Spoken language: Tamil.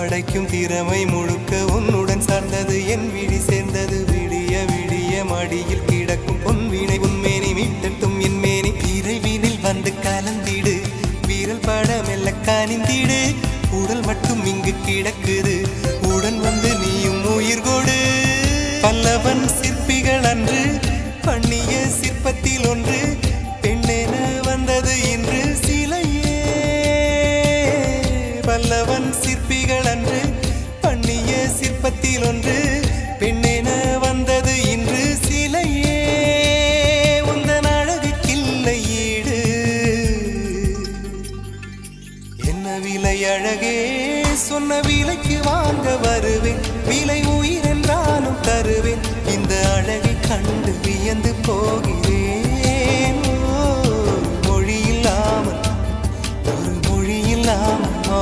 படைக்கும் திறமை முழுக்க உன்னுடன் சார்ந்தது என் விழி சேர்ந்தது விடிய விடிய மடியில் கிடக்கும் பொன்வினை உன்மேனி மீட்டட்டும் என் மேனி இறைவினில் வந்து கலந்திடு வீரல் பட மெல்ல காணிந்திடு உடல் மட்டும் இங்கு கிடக்குது உடன் வந்து நீயும் உயிர் கொடு பல்லவன் சிற்பிகள் அன்று பண்ணிய சிற்பத்தில் ஒன்று பெண்ணென வந்தது இன்று சிலையே பல்லவன் சிற்பிகள் அன்று பண்ணிய சிற்பத்தில் ஒன்று பெண்ணென வந்தது இன்று சிலையே உந்தன் அழகுக்கில்லை ஈடு என்ன விலை அழகே சொன்ன விலைக்கு வாங்க வருவேன் விலை உயிர் என்றாலும் தருவேன் இந்த அழகை கண்டு வியந்து போகிறேன் மொழி இல்லாமல் ஒரு மொழி இல்லாமல்